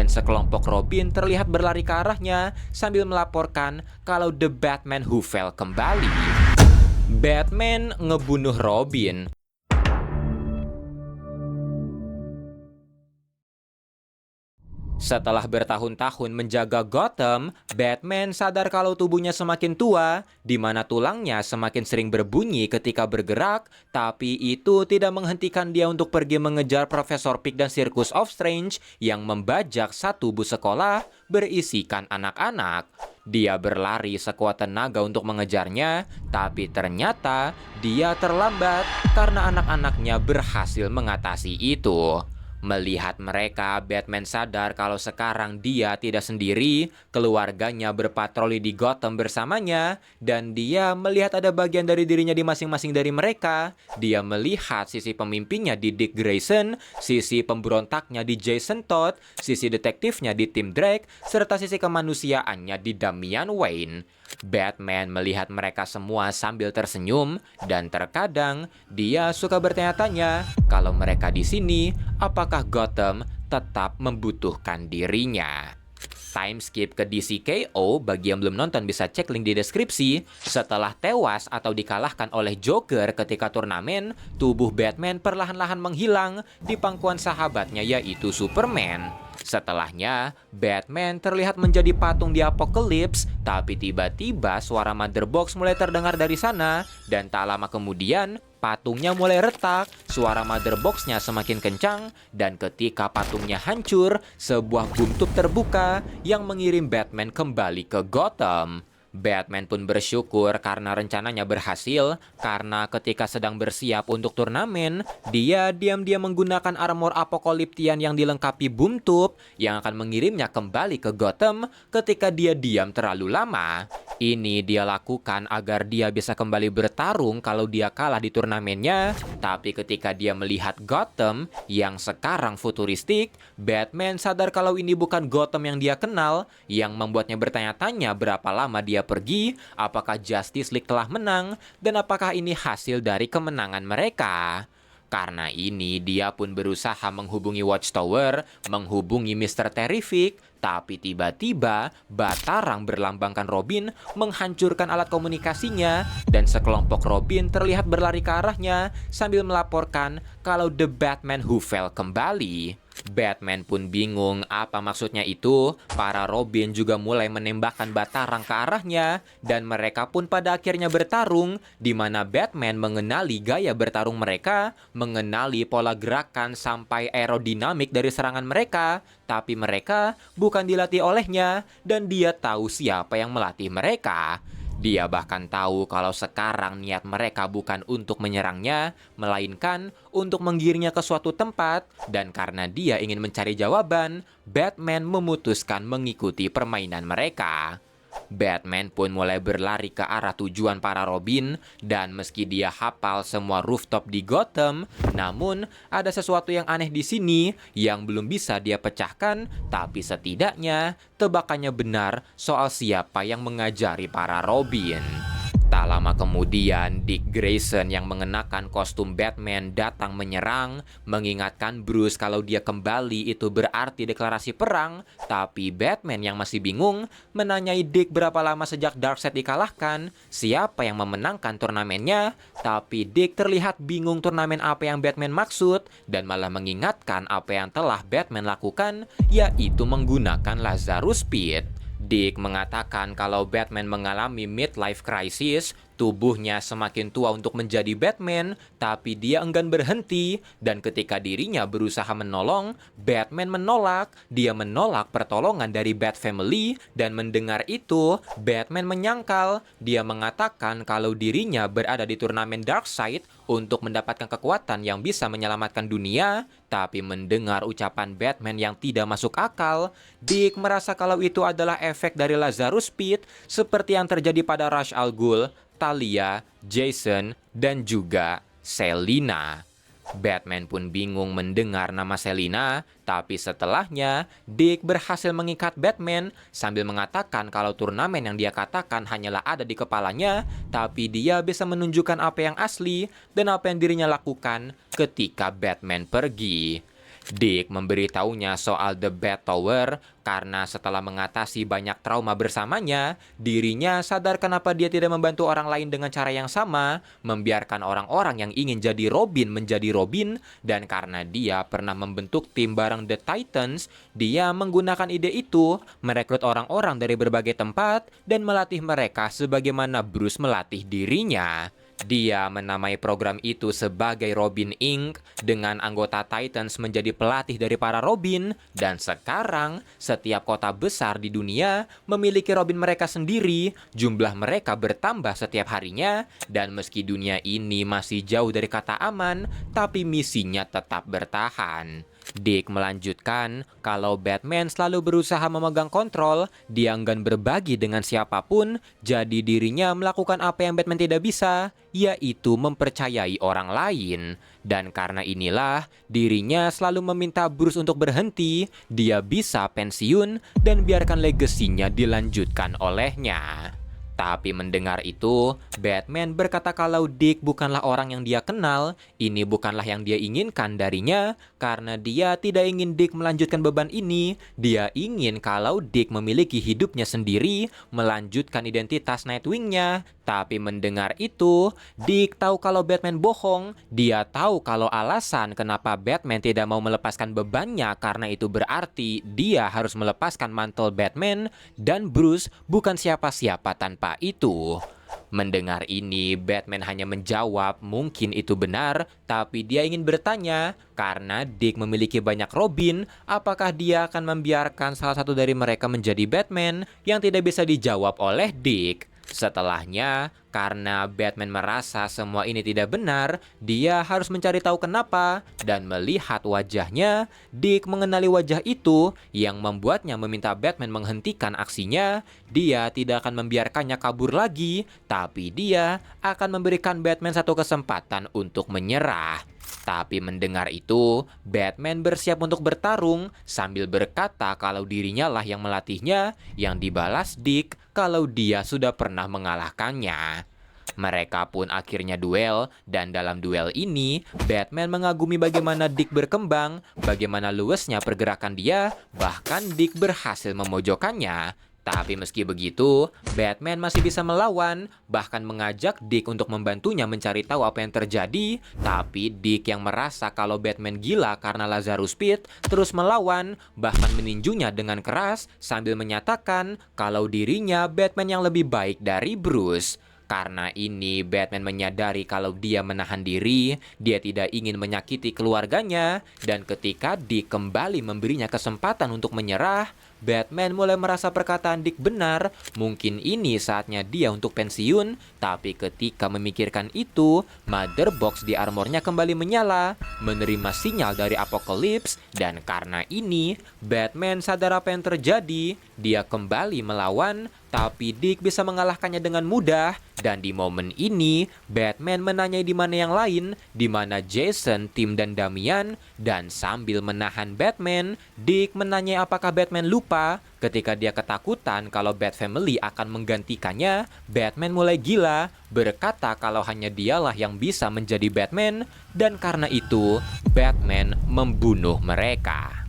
dan sekelompok Robin terlihat berlari ke arahnya sambil melaporkan kalau The Batman Who Fell kembali. Batman ngebunuh Robin. Setelah bertahun-tahun menjaga Gotham, Batman sadar kalau tubuhnya semakin tua, di mana tulangnya semakin sering berbunyi ketika bergerak, tapi itu tidak menghentikan dia untuk pergi mengejar Profesor Pig dan Circus of Strange yang membajak satu bus sekolah berisikan anak-anak. Dia berlari sekuat tenaga untuk mengejarnya, tapi ternyata dia terlambat karena anak-anaknya berhasil mengatasi itu. Melihat mereka, Batman sadar kalau sekarang dia tidak sendiri, keluarganya berpatroli di Gotham bersamanya, dan dia melihat ada bagian dari dirinya di masing-masing dari mereka. Dia melihat sisi pemimpinnya di Dick Grayson, sisi pemberontaknya di Jason Todd, sisi detektifnya di Tim Drake, serta sisi kemanusiaannya di Damian Wayne. Batman melihat mereka semua sambil tersenyum, dan terkadang dia suka bertanya-tanya kalau mereka di sini, apakah Gotham tetap membutuhkan dirinya. Time skip ke DCKO, bagi yang belum nonton bisa cek link di deskripsi. Setelah tewas atau dikalahkan oleh Joker ketika turnamen, tubuh Batman perlahan-lahan menghilang di pangkuan sahabatnya yaitu Superman. Setelahnya, Batman terlihat menjadi patung di Apokalips, tapi tiba-tiba suara Mother Box mulai terdengar dari sana, dan tak lama kemudian, patungnya mulai retak, suara Mother Box-nya semakin kencang, dan ketika patungnya hancur, sebuah boom tube terbuka yang mengirim Batman kembali ke Gotham. Batman pun bersyukur karena rencananya berhasil, karena ketika sedang bersiap untuk turnamen, dia diam-diam menggunakan armor apokaliptian yang dilengkapi boom tube yang akan mengirimnya kembali ke Gotham ketika dia diam terlalu lama. Ini dia lakukan agar dia bisa kembali bertarung kalau dia kalah di turnamennya, tapi ketika dia melihat Gotham yang sekarang futuristik, Batman sadar kalau ini bukan Gotham yang dia kenal, yang membuatnya bertanya-tanya berapa lama dia pergi, apakah Justice League telah menang, dan apakah ini hasil dari kemenangan mereka. Karena ini, dia pun berusaha menghubungi Watchtower, menghubungi Mr. Terrific, tapi tiba-tiba Batarang berlambangkan Robin menghancurkan alat komunikasinya, dan sekelompok Robin terlihat berlari ke arahnya sambil melaporkan kalau The Batman Who Fell kembali. Batman pun bingung apa maksudnya itu. Para Robin juga mulai menembakkan Batarang ke arahnya, dan mereka pun pada akhirnya bertarung, di mana Batman mengenali gaya bertarung mereka, mengenali pola gerakan sampai aerodinamik dari serangan mereka, tapi mereka bukan dilatih olehnya, dan dia tahu siapa yang melatih mereka. Dia bahkan tahu kalau sekarang niat mereka bukan untuk menyerangnya, melainkan untuk menggiringnya ke suatu tempat, dan karena dia ingin mencari jawaban, Batman memutuskan mengikuti permainan mereka. Batman pun mulai berlari ke arah tujuan para Robin, dan meski dia hafal semua rooftop di Gotham, namun ada sesuatu yang aneh di sini yang belum bisa dia pecahkan, tapi setidaknya tebakannya benar soal siapa yang mengajari para Robin. Tak lama kemudian, Dick Grayson yang mengenakan kostum Batman datang menyerang, mengingatkan Bruce kalau dia kembali itu berarti deklarasi perang, tapi Batman yang masih bingung menanyai Dick berapa lama sejak Darkseid dikalahkan, siapa yang memenangkan turnamennya, tapi Dick terlihat bingung turnamen apa yang Batman maksud, dan malah mengingatkan apa yang telah Batman lakukan, yaitu menggunakan Lazarus Pit. Dick mengatakan kalau Batman mengalami midlife crisis, tubuhnya semakin tua untuk menjadi Batman, tapi dia enggan berhenti, dan ketika dirinya berusaha menolong, Batman menolak. Dia menolak pertolongan dari Bat Family, dan mendengar itu, Batman menyangkal. Dia mengatakan kalau dirinya berada di turnamen Darkseid untuk mendapatkan kekuatan yang bisa menyelamatkan dunia, tapi mendengar ucapan Batman yang tidak masuk akal, Dick merasa kalau itu adalah efek dari Lazarus Pit, seperti yang terjadi pada Ra's al Ghul, Talia, Jason, dan juga Selina. Batman pun bingung mendengar nama Selina, tapi setelahnya Dick berhasil mengikat Batman sambil mengatakan kalau turnamen yang dia katakan hanyalah ada di kepalanya, tapi dia bisa menunjukkan apa yang asli dan apa yang dirinya lakukan ketika Batman pergi. Dick memberitahunya soal The Bat Tower karena setelah mengatasi banyak trauma bersamanya, dirinya sadar kenapa dia tidak membantu orang lain dengan cara yang sama, membiarkan orang-orang yang ingin jadi Robin menjadi Robin, dan karena dia pernah membentuk tim bareng The Titans, dia menggunakan ide itu, merekrut orang-orang dari berbagai tempat, dan melatih mereka sebagaimana Bruce melatih dirinya. Dia menamai program itu sebagai Robin Inc. dengan anggota Titans menjadi pelatih dari para Robin, dan sekarang setiap kota besar di dunia memiliki Robin mereka sendiri. Jumlah mereka bertambah setiap harinya, dan meski dunia ini masih jauh dari kata aman, tapi misinya tetap bertahan. Dick melanjutkan kalau Batman selalu berusaha memegang kontrol, dia enggan berbagi dengan siapapun, jadi dirinya melakukan apa yang Batman tidak bisa, yaitu mempercayai orang lain. Dan karena inilah, dirinya selalu meminta Bruce untuk berhenti, dia bisa pensiun, dan biarkan legasinya dilanjutkan olehnya. Tapi mendengar itu, Batman berkata kalau Dick bukanlah orang yang dia kenal, ini bukanlah yang dia inginkan darinya, karena dia tidak ingin Dick melanjutkan beban ini, dia ingin kalau Dick memiliki hidupnya sendiri, melanjutkan identitas Nightwing-nya. Tapi mendengar itu, Dick tahu kalau Batman bohong, dia tahu kalau alasan kenapa Batman tidak mau melepaskan bebannya karena itu berarti dia harus melepaskan mantel Batman, dan Bruce bukan siapa-siapa tanpa itu. Mendengar ini, Batman hanya menjawab mungkin itu benar, tapi dia ingin bertanya, karena Dick memiliki banyak Robin, apakah dia akan membiarkan salah satu dari mereka menjadi Batman, yang tidak bisa dijawab oleh Dick. Setelahnya, karena Batman merasa semua ini tidak benar, dia harus mencari tahu kenapa, dan melihat wajahnya, Dick mengenali wajah itu yang membuatnya meminta Batman menghentikan aksinya. Dia tidak akan membiarkannya kabur lagi, tapi dia akan memberikan Batman satu kesempatan untuk menyerah. Tapi mendengar itu, Batman bersiap untuk bertarung sambil berkata kalau dirinya lah yang melatihnya, yang dibalas Dick kalau dia sudah pernah mengalahkannya. Mereka pun akhirnya duel, dan dalam duel ini, Batman mengagumi bagaimana Dick berkembang, bagaimana luasnya pergerakan dia, bahkan Dick berhasil memojokkannya. Tapi meski begitu, Batman masih bisa melawan, bahkan mengajak Dick untuk membantunya mencari tahu apa yang terjadi. Tapi Dick yang merasa kalau Batman gila karena Lazarus Pit terus melawan, bahkan meninjunya dengan keras sambil menyatakan kalau dirinya Batman yang lebih baik dari Bruce. Karena ini, Batman menyadari kalau dia menahan diri, dia tidak ingin menyakiti keluarganya, dan ketika Dick kembali memberinya kesempatan untuk menyerah, Batman mulai merasa perkataan Dick benar, mungkin ini saatnya dia untuk pensiun, tapi ketika memikirkan itu, Mother Box di armornya kembali menyala, menerima sinyal dari Apocalypse, dan karena ini, Batman sadar apa yang terjadi, dia kembali melawan, tapi Dick bisa mengalahkannya dengan mudah, dan di momen ini, Batman menanyai di mana yang lain, di mana Jason, Tim, dan Damian, dan sambil menahan Batman, Dick menanyai apakah Batman lupa. Ketika dia ketakutan kalau Bat Family akan menggantikannya, Batman mulai gila, berkata kalau hanya dialah yang bisa menjadi Batman, dan karena itu, Batman membunuh mereka.